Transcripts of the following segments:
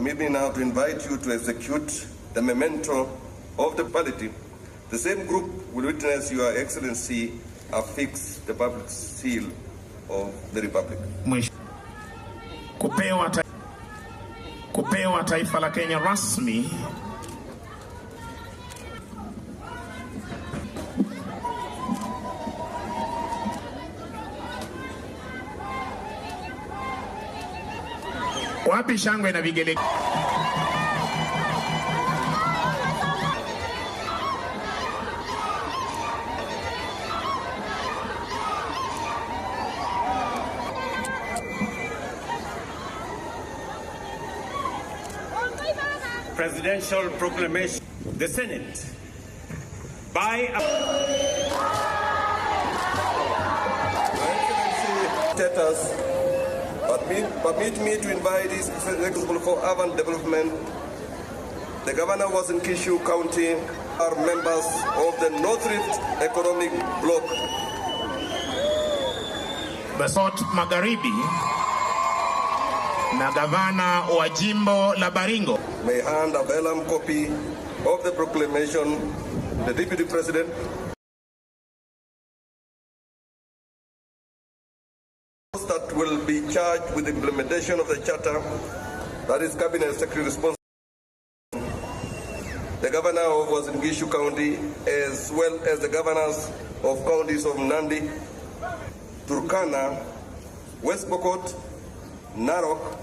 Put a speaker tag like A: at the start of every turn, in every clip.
A: Permit me now to invite you to execute the memento of the polity. The same group will witness Your Excellency affix the public seal of the Republic.
B: Kupewa taifa la Kenya rasmi wapi shangwe na vigele.
C: Presidential proclamation. The Senate, by
A: status, permit me to invite His Excellency for urban development. The governor was in Kishu County, are members of the North Rift Economic Bloc.
B: Basot Magharibi na gavana wa jimbo la Baringo.
A: May hand a vellum copy of the proclamation to the Deputy President. That will be charged with the implementation of the charter, that is Cabinet Secretary responsible. The governor of Uasin Gishu County, as well as the governors of counties of Nandi, Turkana, West Pokot, Narok,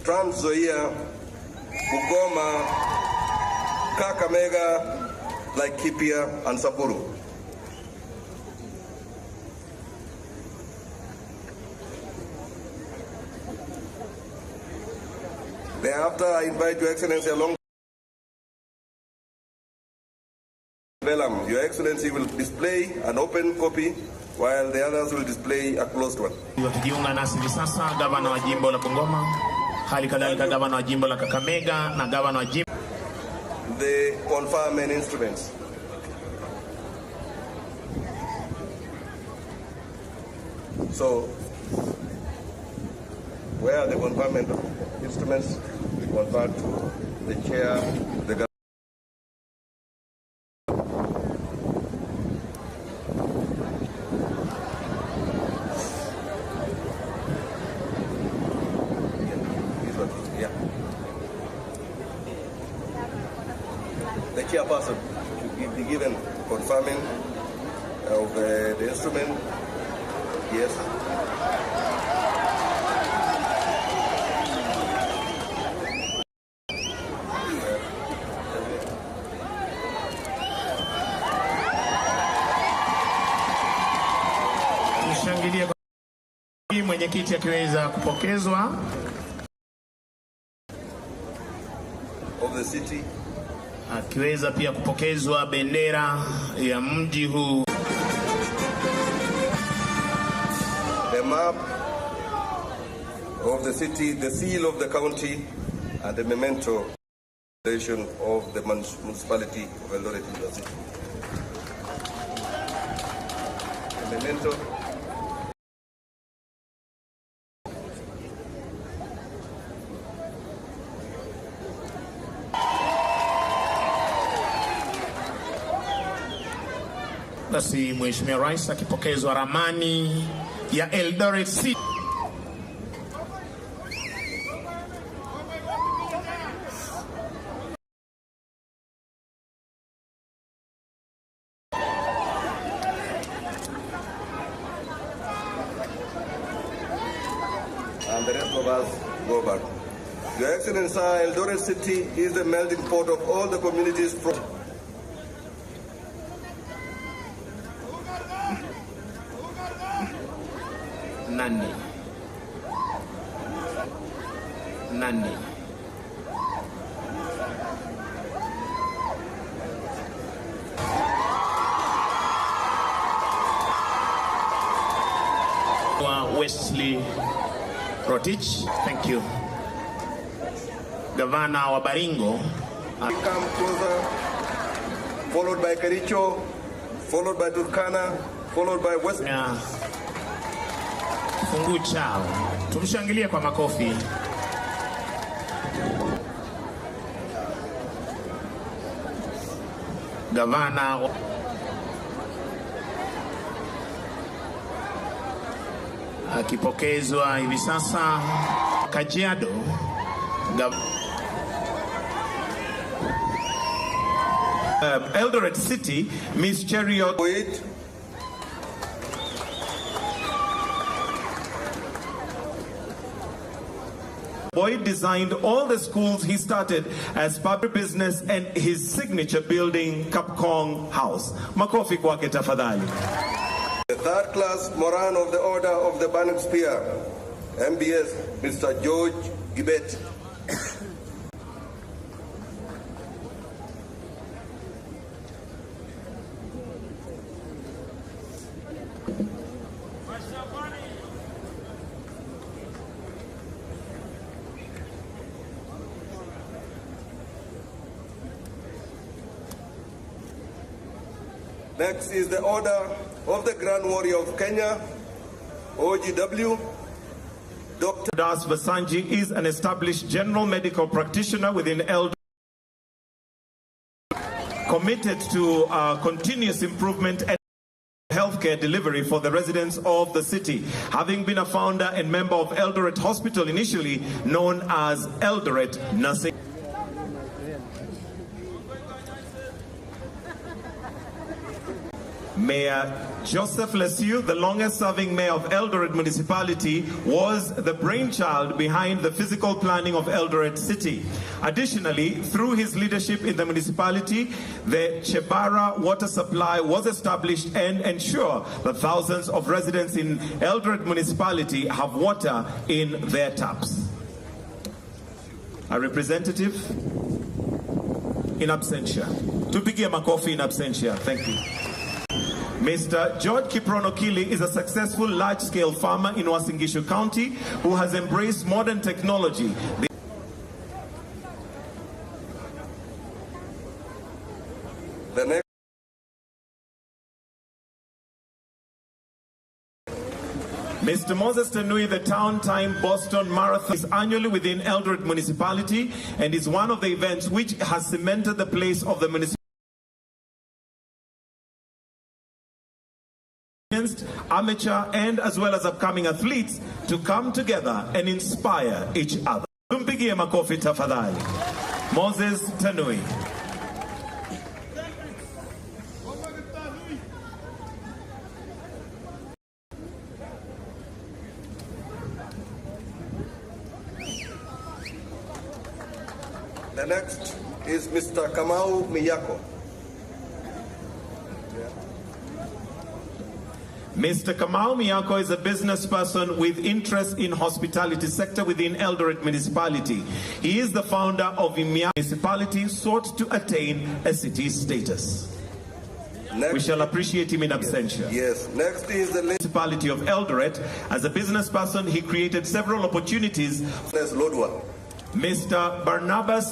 A: Trans Nzoia, Bungoma, Kakamega, Laikipia, and Samburu. Thereafter, I invite Your Excellency along vellum. Your Excellency will display an open copy while the others will display a closed one.
B: Wakijiunga nasi hivi sasa gavana wa jimbo la Bungoma, hali kadhalika gavana wa jimbo la Kakamega na gavana wa jimbo.
A: The conferment instruments. So, where are the conferment instruments? We convert to the chair, the governor. The chairperson should be given confirming of the instrument. Yes.
B: Tushangilie kwa mwenyekiti akiweza kupokezwa
A: Of the city.
B: Akiweza pia kupokezwa bendera ya mji huu.
A: The map of the city, the seal of the county, and the memento of the municipality of Eldoret University. The memento.
B: Basi Mheshimiwa Rais akipokezwa ramani ya Eldoret City.
A: And the rest of us go back. Your Excellency, Eldoret City is the melting pot of all the communities from
B: Nandi. Wesley Rotich, thank you. Gavana wa Baringo.
A: Come closer, followed by Kericho, followed by Turkana, followed by West.
B: Fungu chao. Tumshangilie kwa makofi. Gavana akipokezwa hivi sasa Kajiado. Eldoret City, Miss Cheriot Boyd designed all the schools he started as public business and his signature building, Kapkong House. Makofi kwake tafadhali.
A: The third class Moran of the Order of the Burning Spear, MBS, Mr. George Gibet. Next is the Order of the Grand Warrior of Kenya, OGW. Dr.
B: Das Vasanji is an established general medical practitioner within Eldoret, committed to continuous improvement and healthcare delivery for the residents of the city, having been a founder and member of Eldoret Hospital, initially known as Eldoret Nursing. Mayor Joseph Lesieux, the longest-serving mayor of Eldoret Municipality, was the brainchild behind the physical planning of Eldoret City. Additionally, through his leadership in the municipality, the Chebara water supply was established and ensure that thousands of residents in Eldoret Municipality have water in their taps. A representative in absentia. Tupigie makofi in absentia. Thank you. Mr. George Kiprono Kili is a successful large-scale farmer in Uasin Gishu County who has embraced modern technology.
A: The next
B: Mr. Moses Tanui, the Town Time Boston Marathon, is annually within Eldoret Municipality and is one of the events which has cemented the place of the municipality, amateur and as well as upcoming athletes to come together and inspire each other. Tumpigie makofi tafadhali. Moses Tanui.
A: The next is Mr. Kamau Miyako.
B: Mr. Kamau Miyako is a business person with interest in hospitality sector within Eldoret Municipality. He is the founder of Miyako Municipality, sought to attain a city status.
A: Next,
B: we shall appreciate him in absentia.
A: Yes. Next is the
B: Municipality of Eldoret. As a business person, he created several opportunities. Mr. Barnabas,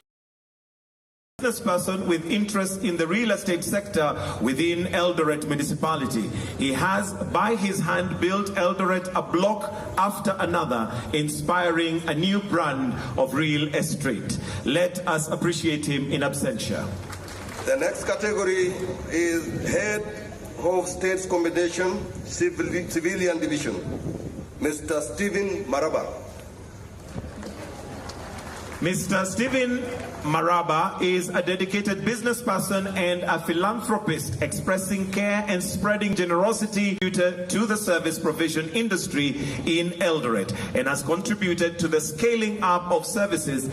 B: business person with interest in the real estate sector within Eldoret Municipality. He has, by his hand, built Eldoret a block after another, inspiring a new brand of real estate. Let us appreciate him in absentia.
A: The next category is Head of States Combination, Civilian Division, Mr. Stephen Maraba.
B: Mr. Stephen Maraba is a dedicated business person and a philanthropist, expressing care and spreading generosity to the service provision industry in Eldoret, and has contributed to the scaling up of services.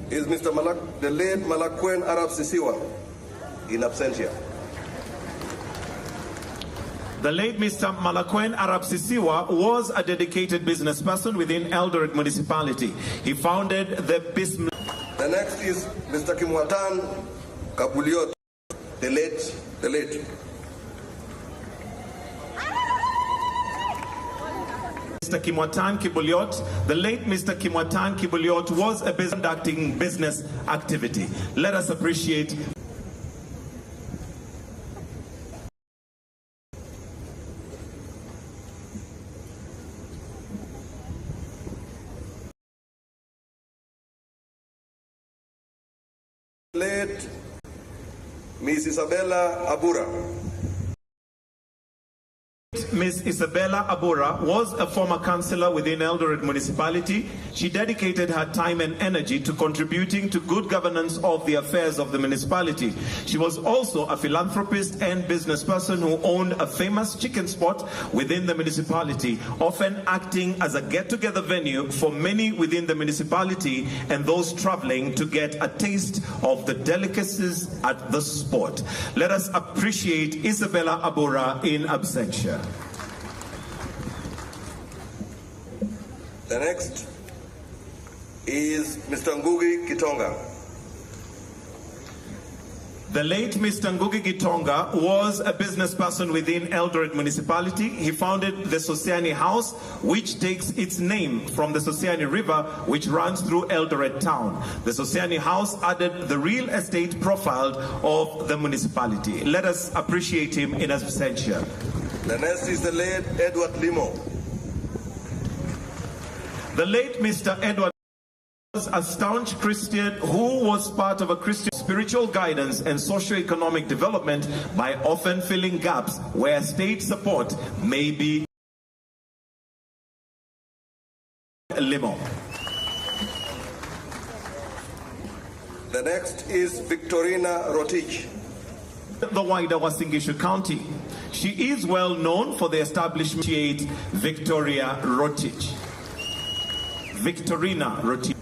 A: Is Mr. the late Malakwen Arab Sisiwa, in absentia.
B: The late Mr. Malakwen Arab Sisiwa was a dedicated business person within Eldoret Municipality. He founded the business.
A: The next is Mr. Kimwatan Kabuliot, the late.
B: Mr. Kimwatan Kibuliot, the late Mr. Kimwatan Kibuliot was a conducting business activity. Let us appreciate.
A: Late Miss Isabella Abura.
B: Ms. Isabella Abura was a former councillor within Eldoret municipality. She dedicated her time and energy to contributing to good governance of the affairs of the municipality. She was also a philanthropist and business person who owned a famous chicken spot within the municipality, often acting as a get-together venue for many within the municipality and those traveling to get a taste of the delicacies at the spot. Let us appreciate Isabella Abura in absentia.
A: The next is Mr. Ngugi Kitonga.
B: The late Mr. Ngugi Gitonga was a business person within Eldoret municipality. He founded the Sosiani House, which takes its name from the Sosiani River, which runs through Eldoret town. The Sosiani House added the real estate profile of the municipality. Let us appreciate him in absentia.
A: The next is the late Edward Limo.
B: The late Mr. Edward was a staunch Christian who was part of a Christian spiritual guidance and socio-economic development by often filling gaps where state support may be limo.
A: The next is Victorina Rotich.
B: The wider Uasin Gishu County. She is well known for the establishment of Victoria Rotich. Victorina Rotich.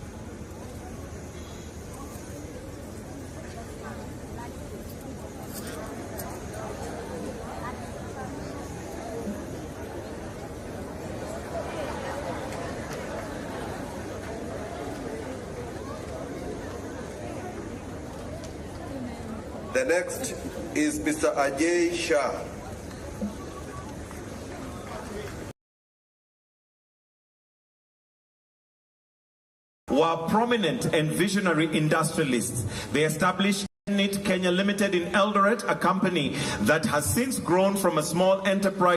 A: The next is Mr. Ajay Shah.
B: Were prominent and visionary industrialists. They established Kenya Limited in Eldoret, a company that has since grown from a small enterprise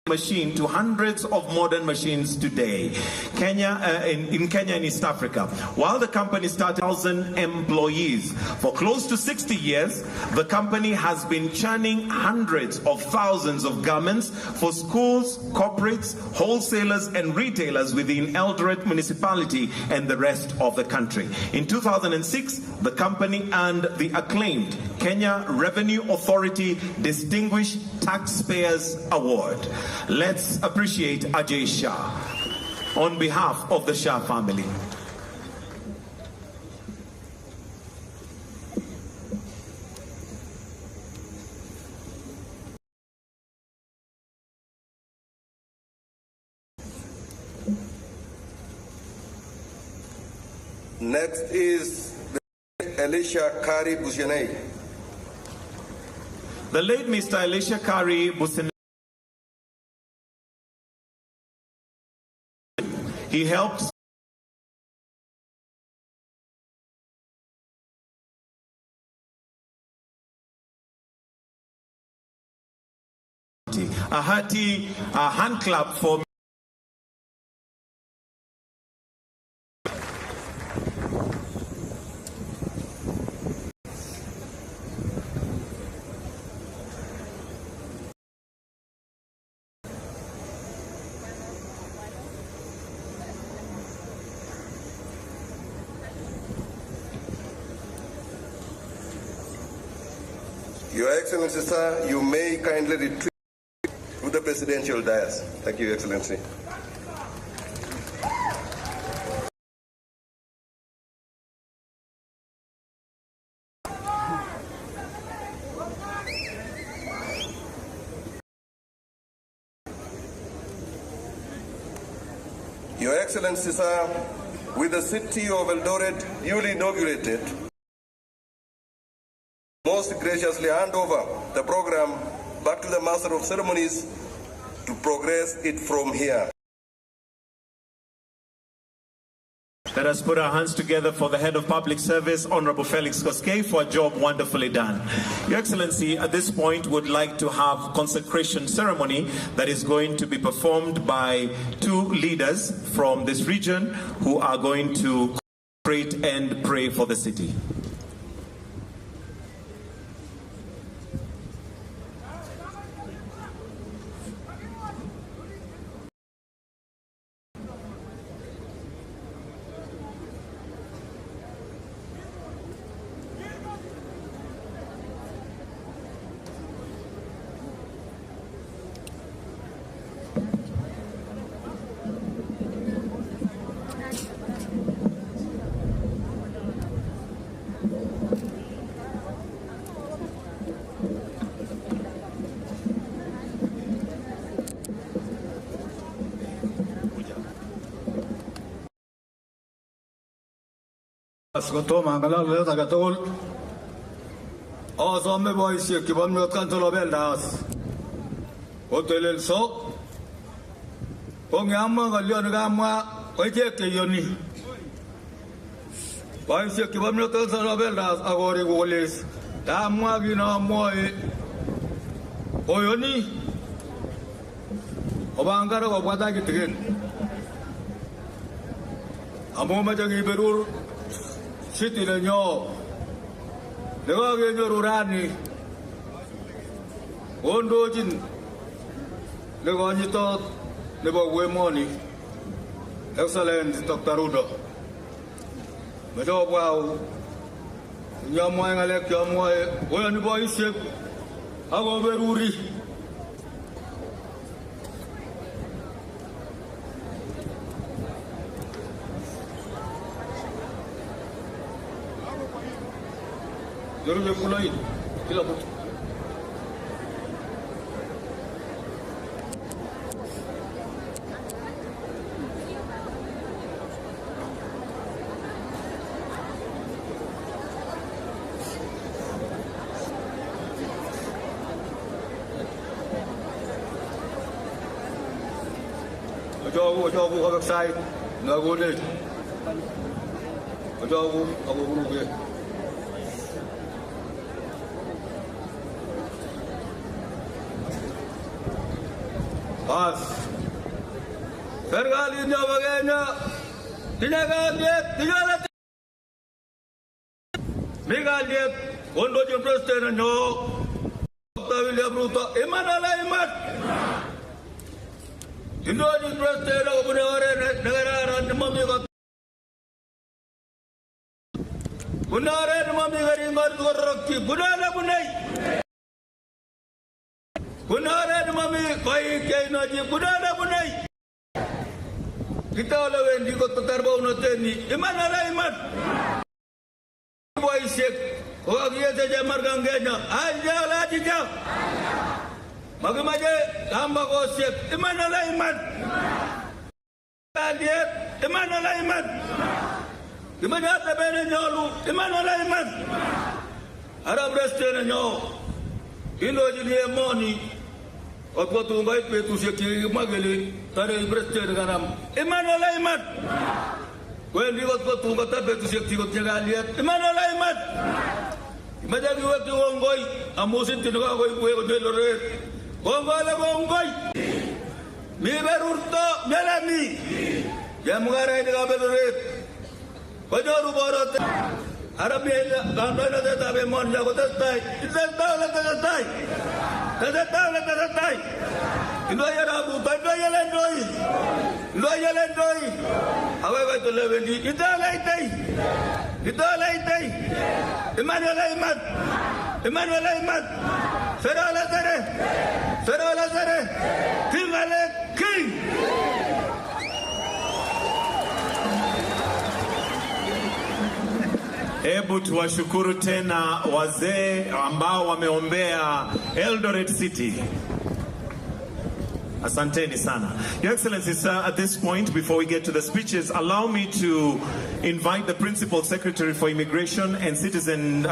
B: machine to hundreds of modern machines today. In Kenya and East Africa. While the company started 1,000 employees. For close to 60 years, the company has been churning hundreds of thousands of garments for schools, corporates, wholesalers and retailers within Eldoret municipality and the rest of the country. In 2006, the company earned the acclaimed Kenya Revenue Authority Distinguished Taxpayers Award. Let's appreciate Ajay Shah on behalf of the Shah family.
A: Next is Elisha Kari Bushenei.
B: The late Mr. Elisha Kari Bushenei. He helped a hearty hand clap for
A: Your Excellency, sir, you may kindly retreat to the presidential dais. Thank you, Your Excellency. Your Excellency, sir, with the city of Eldoret duly inaugurated, most graciously hand over the program back to the Master of Ceremonies to progress it from here.
B: Let us put our hands together for the Head of Public Service, Honorable Felix Koskei, for a job wonderfully done. Your Excellency, at this point, would like to have consecration ceremony that is going to be performed by two leaders from this region who are going to consecrate and pray for the city.
D: Skotoma ngalal tagatol. Asome boisiek chebo North Council of Elders. Otelelso. Ongeamwa ngolion kamwa koichek cheyoni. Boisiek chebo North Council of Elders akore koles. Kamwa kinamwoe. Oyoni. Obangara kobwata kitigen. Amu mache kiberur City nenyo nekakenyoru rani ondochin nekonyitot nebo Wemoni Excellent Dr. Ruto meche obwau nyamwae ngalek chamwae oyoni boisiek akoberuri Yorule kulai kila mtu Ojogu kabak sai ngagone ojogu aguruge Bas. Serikali nyawa Kenya tinagaliet tigalat. Megaliet ondojin president nyo Dr. William Ruto Emmanuel Imat. Indojin president ko bunore negararan mamigot. Bunore mamigot ingot gorokki bunala bunai. Bunare mami koi kei naji bunare bunai. Kita oleh wendi kot terbau noteni. Iman ada iman. Boisiek. Oh dia saja marganggenya. Aja lah aja. Magi maje tambah kosiek. Iman ada iman. Dia iman ada iman. Iman ada bene nyolu. Iman ada iman. Arab restaurant nyo. Ilo jadi moni. Waktu tu baik betul sekali mageli tarik presiden garam. Emmanuel Imat. Kau ni waktu tu kata betul sekali kau jangan lihat. Emmanuel Imat. Macam waktu onggoi, amusin tu juga kau kau Eldoret. Onggoi lah onggoi. Miberurto melami. Yang mengarai dengan Eldoret. Bajaru barat. Arabia kandana tetapi mon jago testai. Testai lah testai. Testai. Indoya rabu, indoya lendoi. Indoya lendoi. Awak itu levendi. Kita laitai. Emmanuel Imat. Serala sere. Tingale king.
B: Hebu tuwashukuru tena wazee ambao wameombea Eldoret City. Asanteni sana. Your Excellency, sir, at this point, before we get to the speeches, allow me to invite the Principal Secretary for Immigration and Citizen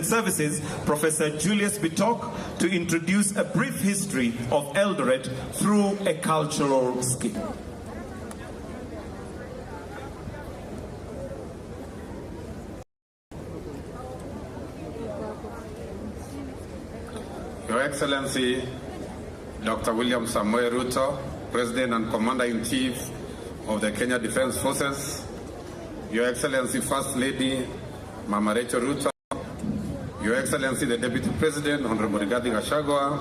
B: Services, Professor Julius Bitok, to introduce a brief history of Eldoret through a cultural skit.
E: Your Excellency, Dr. William Samoei Ruto, President and Commander-in-Chief of the Kenya Defence Forces, Your Excellency, First Lady, Mama Rachel Ruto, Your Excellency, the Deputy President, Honorable Rigathi Gachagua,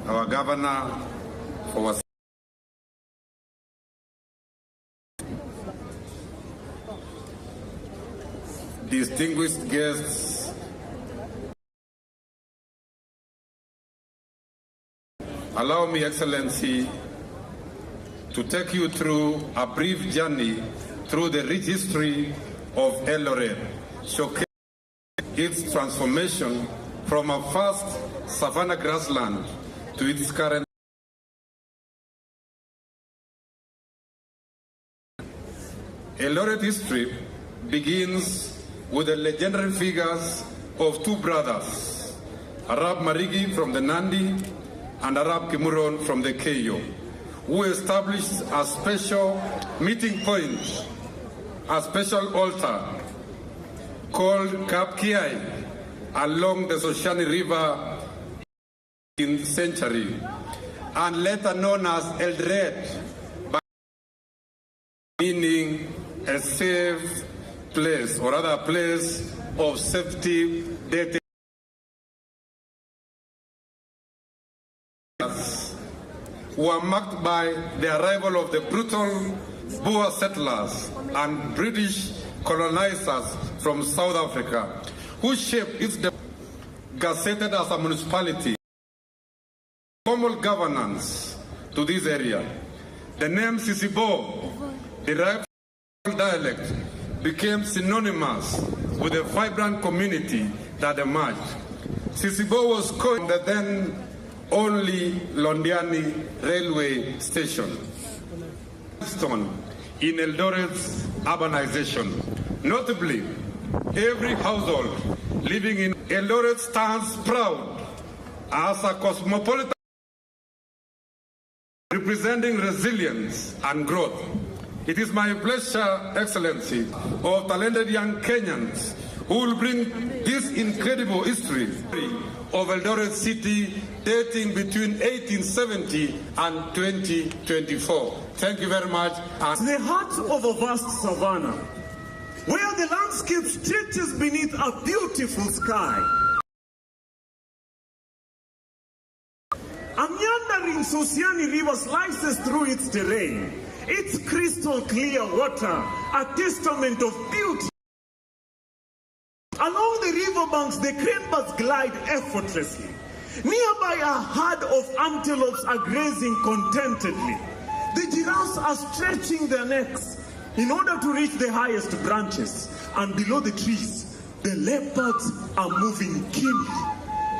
E: our Governor, for our distinguished guests, allow me, Excellency, to take you through a brief journey through the rich history of Eldoret, showcasing its transformation from a first savanna grassland to its current. Eldoret history begins with the legendary figures of two brothers, Arab Marigi from the Nandi and Arab Kimuron from the Keyo, who established a special meeting point, a special altar called Kapkiai along the Soshani River in the century, and later known as Eldoret, meaning a safe place, or rather a place of safety, dating were marked by the arrival of the brutal Boer settlers and British colonizers from South Africa, who shaped its gazetted as a municipality, formal governance to this area. The name Sisibo, derived from dialect, became synonymous with the vibrant community that emerged. Sisibo was called the then only Londiani railway station in Eldoret's urbanization. Notably, every household living in Eldoret stands proud as a cosmopolitan representing resilience and growth. It is my pleasure, Excellency, of talented young Kenyans who will bring this incredible history of Eldoret City dating between 1870 and 2024. Thank you very much.
F: The heart of a vast savanna, where the landscape stretches beneath a beautiful sky. A meandering Sosiani River slices through its terrain, its crystal clear water, a testament of beauty. Along the riverbanks, the cranebirds glide effortlessly. Nearby, a herd of antelopes are grazing contentedly. The giraffes are stretching their necks in order to reach the highest branches. And below the trees, the leopards are moving keenly,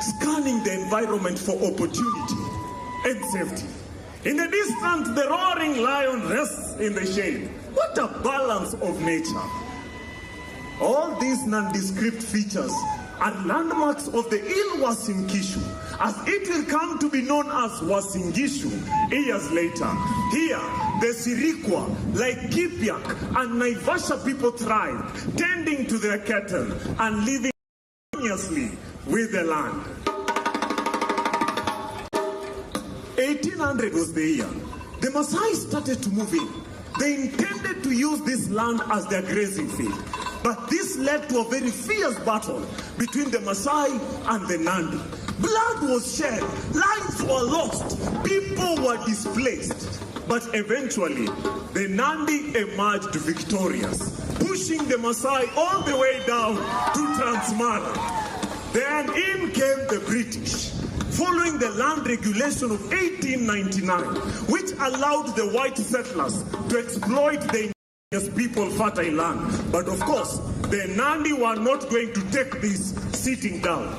F: scanning the environment for opportunity and safety. In the distance, the roaring lion rests in the shade. What a balance of nature. All these nondescript features are landmarks of the ill Uasin Gishu, as it will come to be known as Uasin Gishu years later. Here, the Sirikwa, like Kipiak and Naivasha people thrive, tending to their cattle and living harmoniously with the land. 1800 was the year. The Maasai started to move in. They intended to use this land as their grazing field. But this led to a very fierce battle between the Maasai and the Nandi. Blood was shed, lives were lost, people were displaced. But eventually, the Nandi emerged victorious, pushing the Maasai all the way down to Transmara. Then in came the British, following the land regulation of 1899, which allowed the white settlers to exploit the people fertile land. But of course, the Nandi were not going to take this sitting down.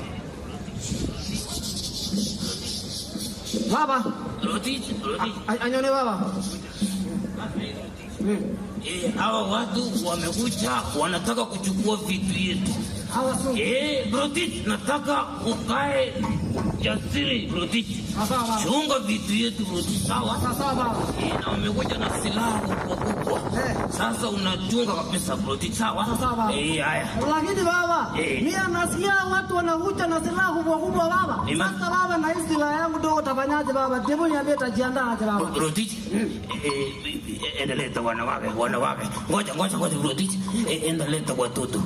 G: Baba, anyone baba.
H: Hawa watu wamekuja wanataka kuchukua vitu yetu. Brotich, nataka ukae jasiri Brotich. Chunga vitu yetu Brotich, sawa?
G: Sawa.
H: Na wamekuja na silaha kubwa. Sasa unachunga kabisa Brotich, sawa?
G: Sawa.
H: Haya.
G: Lakini baba, mimi nasikia watu wanakuja na silaha kubwa baba. Sasa baba, na hii silaha yangu ndio utafanyaje baba? Hebu niambie tajiandaa aje baba.
H: Brotich, endelea wanawake. Ngoja Brotich, endelea watoto.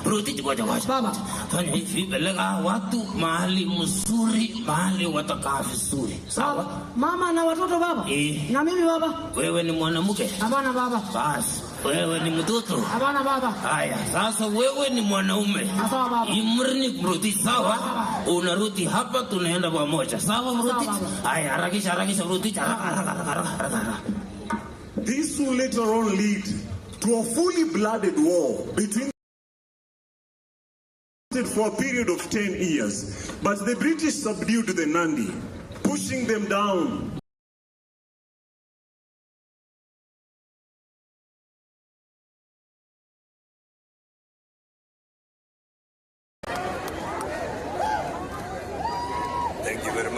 H: Brotich, ngoja.
G: Baba,
H: fanya hivi, peleka watu mahali mzuri, mahali watakaa vizuri. Sawa?
G: Mama na watoto baba? Na mimi baba?
H: Wewe ni mwanamke?
G: Hapana baba.
H: Basi, wewe ni mtoto?
G: Hapana baba.
H: Haya, sasa wewe ni mwanaume.
G: Sawa baba.
H: Imrini Brotich, sawa? Unarudi hapa tunaenda pamoja. Sawa Brotich? Haya, harakisha Brotich, haraka.
F: This will later on lead to a fully blooded war between for a period of 10 years. But the British subdued the Nandi, pushing them down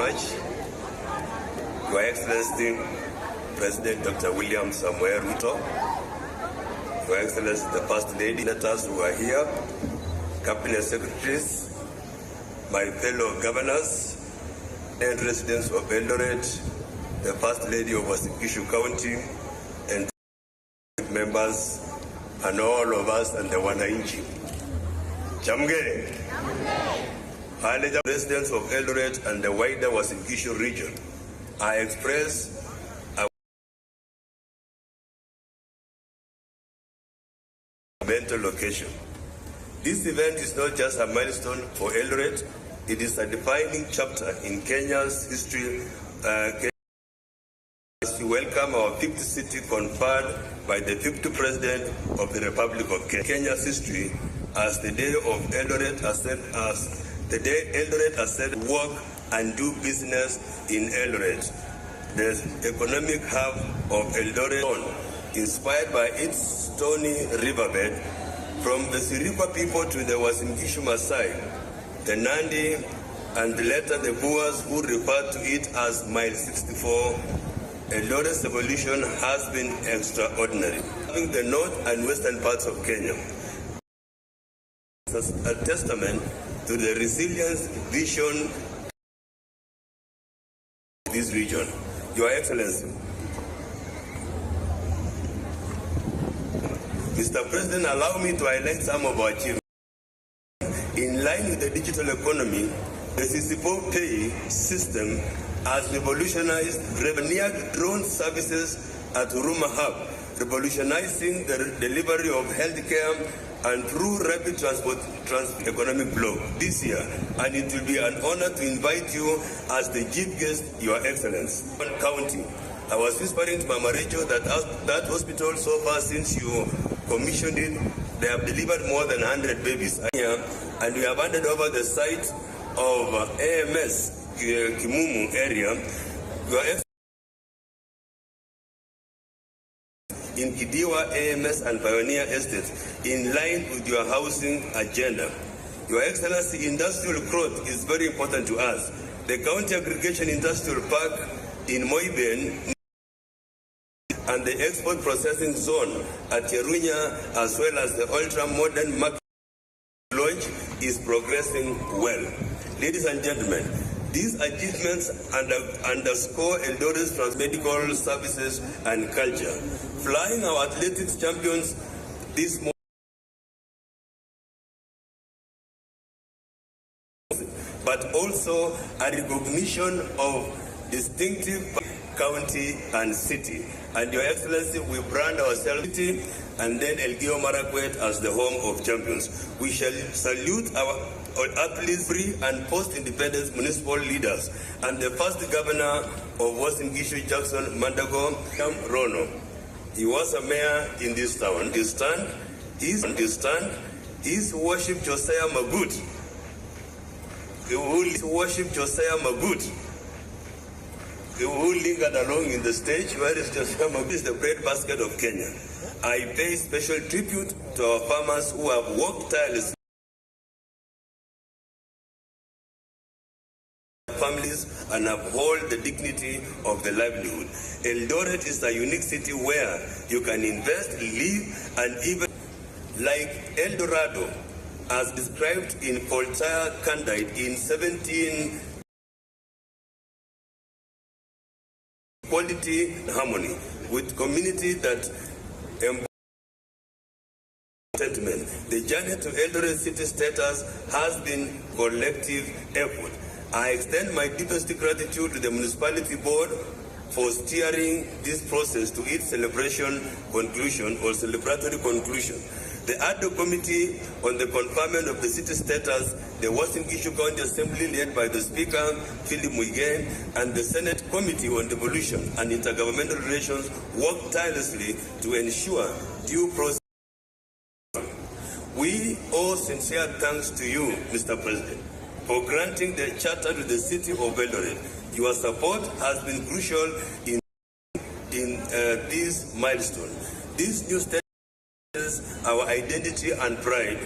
I: much. Your Excellency, President Dr. William Samuel Ruto, Your Excellency, the First Lady, senators who are here, Cabinet Secretaries, my fellow governors and residents of Eldoret, the First Lady of Wasingishu County, and members, and all of us and the Wananchi. Chamge. Residents of Eldoret and the wider Wasingishu region, I express our mental location. This event is not just a milestone for Eldoret, it is a defining chapter in Kenya's history. As we welcome our 50th city conferred by the 50th President of the Republic of Kenya. Kenya's history as the day of Eldoret has said work and do business in Eldoret. The economic hub of Eldoret, inspired by its stony riverbed, from the Siripa people to the Wasingishu Maasai, the Nandi, and later the Boers who referred to it as Mile 64, Eldoret's evolution has been extraordinary. In the north and western parts of Kenya, it's a testament to the resilience, vision of this region. Your Excellency, Mr. President, allow me to highlight some of our achievements. In line with the digital economy, the Sisipo Pay system has revolutionized revenue drone services at Huruma Hub, revolutionizing the delivery of healthcare and through rapid transport economic block this year. And it will be an honor to invite you as the chief guest, Your Excellency. County, I was whispering to Mama Rachel that hospital so far since you commissioned it, they have delivered more than 100 babies here, and we have handed over the site of AMS Kimumu area. Your Excellency, in Kidiwa AMS and Pioneer Estates, in line with your housing agenda. Your Excellency, industrial growth is very important to us. The County Aggregation Industrial Park in Moiben and the export processing zone at Cherunya, as well as the ultra-modern market launch, is progressing well. Ladies and gentlemen, these achievements underscore Eldoret's medical services and culture. Flying our athletics champions this morning, but also a recognition of distinctive county and city. And Your Excellency, we brand ourselves city and then Elgeyo Marakwet as the home of champions. We shall salute our athletes, free and post-independence municipal leaders, and the first governor of Wasingishu, Jackson Mandago, Rono. He was a mayor in this town. His worship Josiah Magut. Who worship Josiah Magut, who lingered along in the stage. Where is Josiah Magut? Is the breadbasket of Kenya. I pay special tribute to our farmers who have worked tirelessly, families, and uphold the dignity of the livelihood. Eldoret is a unique city where you can invest, live, and even like El Dorado, as described in Voltaire Candide in 17, quality and harmony with community that sentiment. The journey to Eldoret city status has been collective effort. I extend my deepest gratitude to the municipality board for steering this process to its celebratory conclusion. The ad hoc committee on the conferment of the city status, the Wasingishu County Assembly led by the Speaker, Philip Muigen, and the Senate Committee on Devolution and Intergovernmental Relations worked tirelessly to ensure due process. We owe sincere thanks to you, Mr. President, for granting the charter to the city of Eldoret. Your support has been crucial in this milestone. This new state our identity and pride,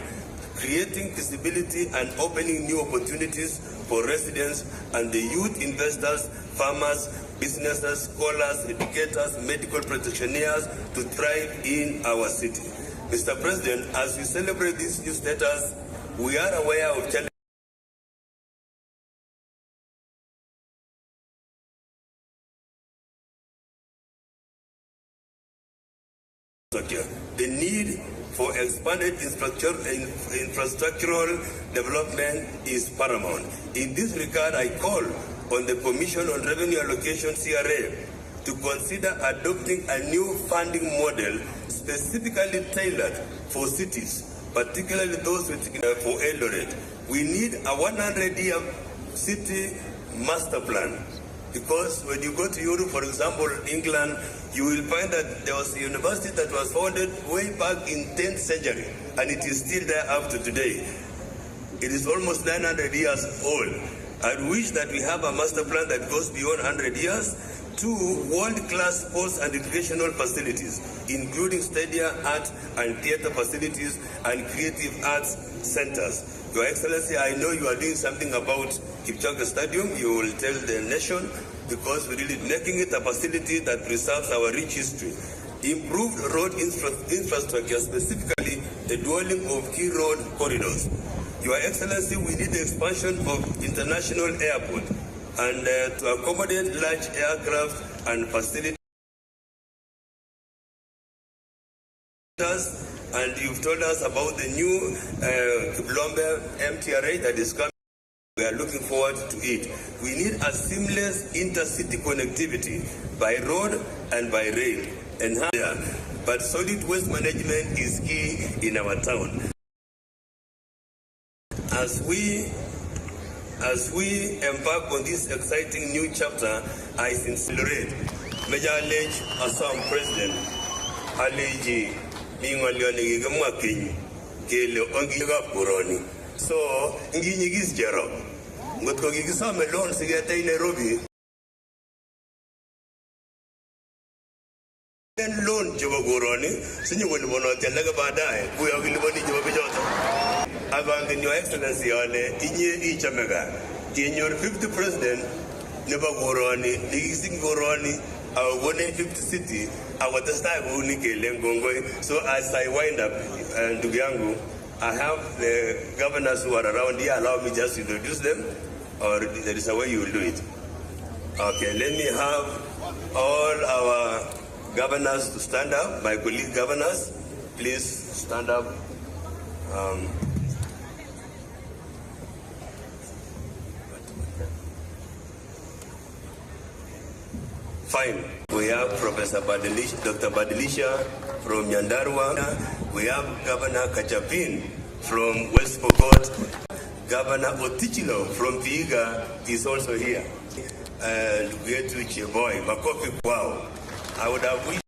I: creating visibility and opening new opportunities for residents and the youth investors, farmers, businesses, scholars, educators, medical practitioners to thrive in our city. Mr. President, as we celebrate this new status, we are aware of challenges. The need for expanded infrastructural development is paramount. In this regard, I call on the Commission on Revenue Allocation, CRA, to consider adopting a new funding model specifically tailored for cities, particularly those with for Eldoret. We need a 100-year city master plan, because when you go to Europe, for example, England, you will find that there was a university that was founded way back in 10th century, and it is still there up to today. It is almost 900 years old. I wish that we have a master plan that goes beyond 100 years to world-class sports and educational facilities, including stadia, art and theater facilities, and creative arts centers. Your Excellency, I know you are doing something about Kipchoge Stadium. You will tell the nation, because we're really making it a facility that preserves our rich history. Improved road infrastructure, specifically the dwelling of key road corridors. Your Excellency, we need the expansion of international airport and to accommodate large aircraft and facilities. And you've told us about the new Lombe MTRA that is coming. We are looking forward to it. We need a seamless intercity connectivity by road and by rail. But solid waste management is key in our town. As we embark on this exciting new chapter, I sincerely Major Allege Assam President Aliji Mingolioni Gamakin Kele Ongiga Puroni. So, Ngigis Jero. Ngotko gigisa melon sigete in Nairobi. Then loan Jogo Guroni, Sinu Wono Telaga Badai, we are Gilboni Jobijota. Avant Your Excellency on Inye Ichamega. In your 50th president, Never Guroni, Nigising Guroni, our 150th city, our Tastai Unike Lengongoi. So as I wind up to Giangu, I have the governors who are around here. Allow me just to introduce them, or there is a way you will do it. Okay, let me have all our governors to stand up. My colleague governors, please stand up. Fine. We have Professor Badilisha, Dr. Badilisha from Nyandarua. We have Governor Kachapin from West Pokot. Governor Otichilo from Vihiga is also here. And we get to Cheboy, Makofi Kwao. I would have wished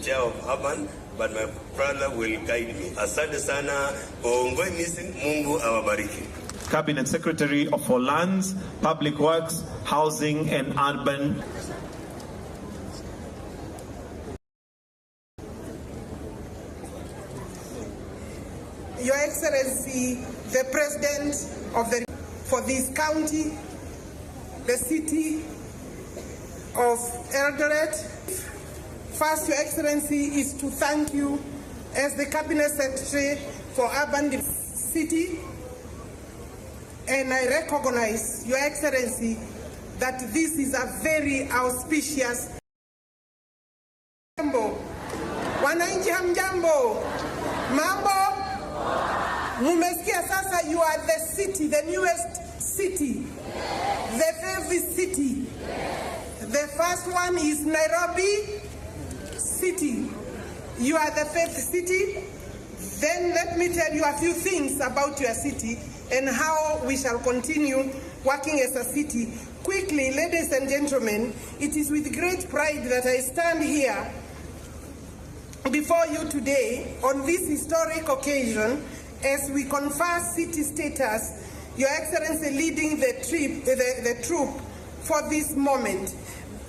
I: chair of Urban, but my brother will guide me. Asante sana, Ongoi missing Mungu awabariki.
B: Cabinet Secretary for Lands, Public Works, Housing and Urban.
J: Your Excellency, the President for this county, the city of Eldoret. First, Your Excellency, is to thank you as the Cabinet Secretary for Urban City. And I recognize, Your Excellency, that this is a very auspicious jambo. Wananchi hamjambo. Mambo. Mumesikia sasa, you are the city, the newest city, the fifth city. The first one is Nairobi City. You are the fifth city. Then let me tell you a few things about your city and how we shall continue working as a city. Quickly, ladies and gentlemen, it is with great pride that I stand here before you today on this historic occasion as we confer city status, Your Excellency leading the troop for this moment.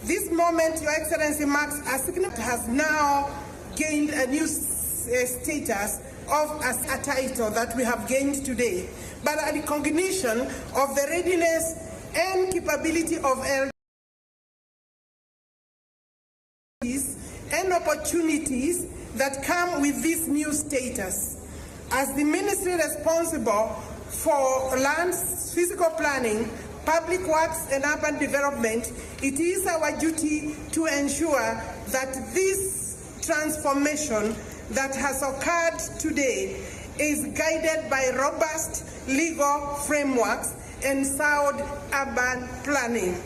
J: This moment, Your Excellency, marks a significant has now gained a new status of a title that we have gained today, but a recognition of the readiness and capability of elders and opportunities that come with this new status. As the ministry responsible for land, physical planning, public works and urban development, it is our duty to ensure that this transformation that has occurred today is guided by robust legal frameworks and sound urban planning.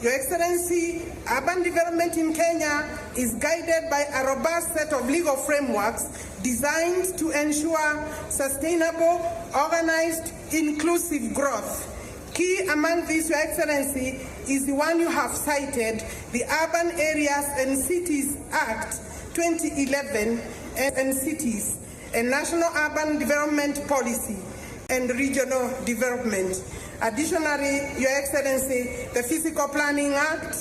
J: Your Excellency, urban development in Kenya is guided by a robust set of legal frameworks designed to ensure sustainable, organized, inclusive growth. Key among these, Your Excellency, is the one you have cited, the Urban Areas and Cities Act 2011 and Cities, a National Urban Development Policy and Regional Development. Additionally, Your Excellency, the Physical Planning Act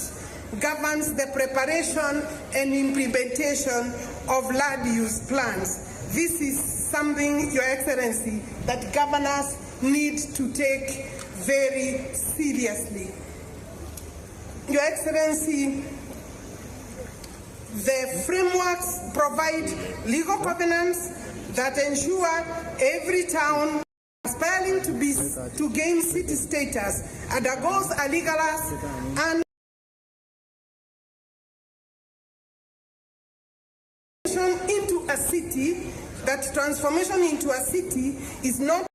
J: governs the preparation and implementation of land use plans. This is something, Your Excellency, that governors need to take very seriously. Your Excellency, the frameworks provide legal covenants that ensure every town aspiring to gain city status undergoes a legalized and into a city. That transformation into a city is not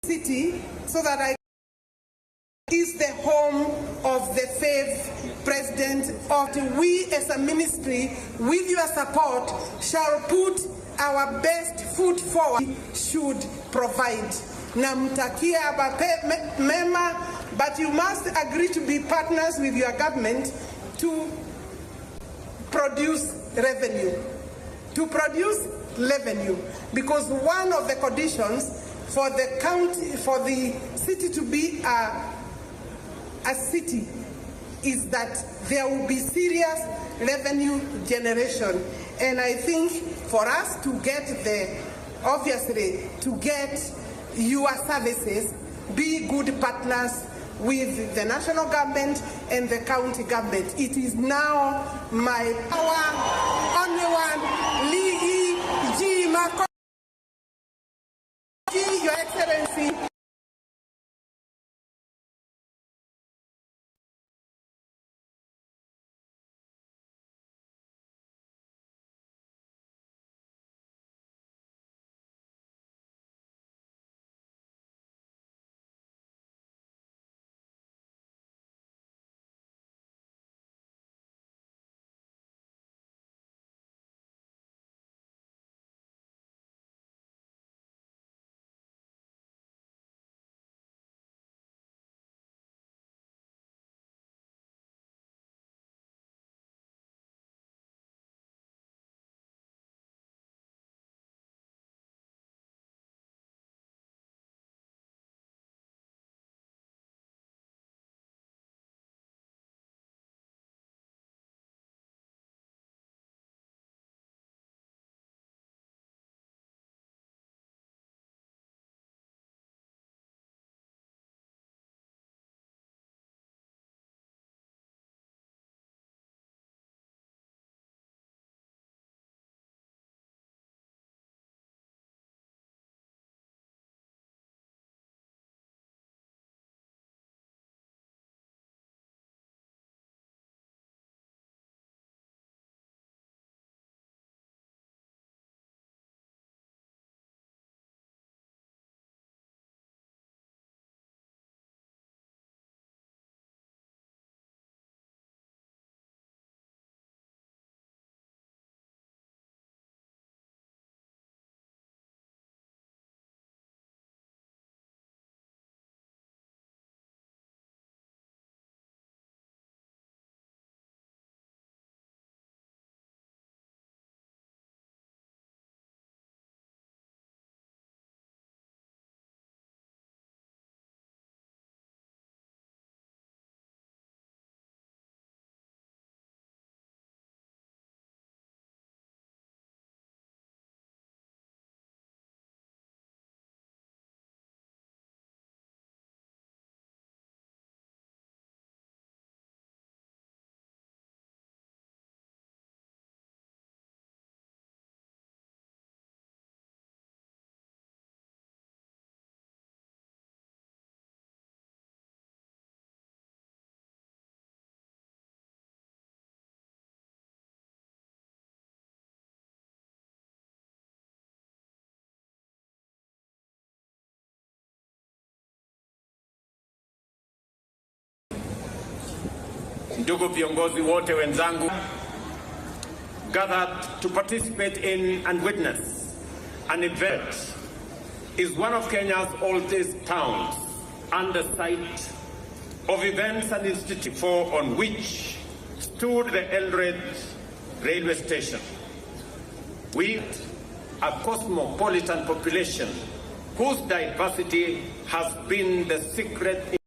J: city so that I is the home of the fifth president of we as a ministry, with your support, shall put our best foot forward, should provide. Namtakia mema, but you must agree to be partners with your government to produce revenue. Because one of the conditions for the county, for the city to be a city is that there will be serious revenue generation. And I think for us to get there, obviously, to get your services, be good partners with the national government and the county government. It is now my power, only one, Ligi G. Mako, Your Excellency.
C: Ndugu viongozi wote wenzangu, gathered to participate in and witness an event is one of Kenya's oldest towns and the site of events and institutions on which stood the Eldoret railway station. With a cosmopolitan population whose diversity has been the secret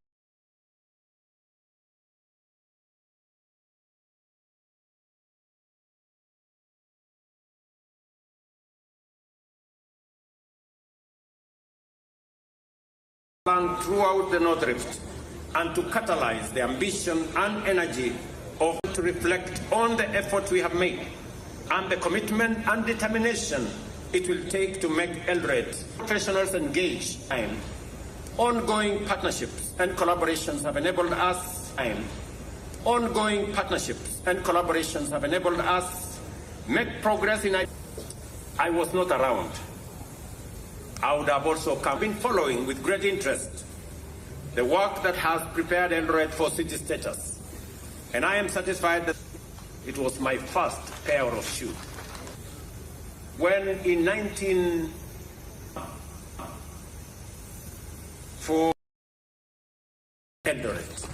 C: throughout the North Rift, and to catalyze the ambition and energy of to reflect on the effort we have made and the commitment and determination it will take to make Eldoret professionals engaged. Ongoing partnerships and collaborations have enabled us. Ongoing partnerships and collaborations have enabled us make progress in. I was not around. I would have also been following with great interest the work that has prepared Eldoret for city status. And I am satisfied that it was my first pair of shoes. When in 19 for Eldoret,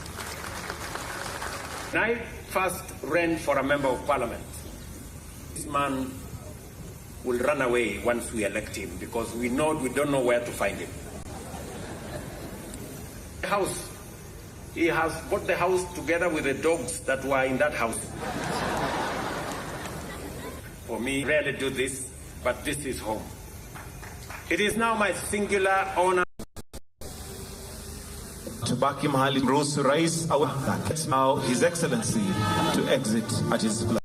C: when I first ran for a member of parliament, this man will run away once we elect him, because we don't know where to find him. The house, he has bought the house together with the dogs that were in that house. For me, I rarely do this, but this is home. It is now my singular honor
B: to back him ruhusu rais au now His Excellency to exit at his flight.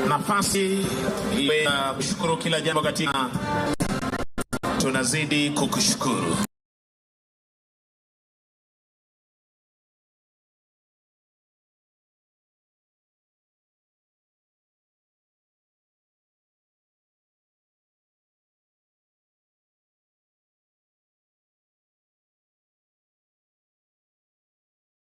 K: Nafasi ya kushukuru kila jambo katika tunazidi kukushukuru.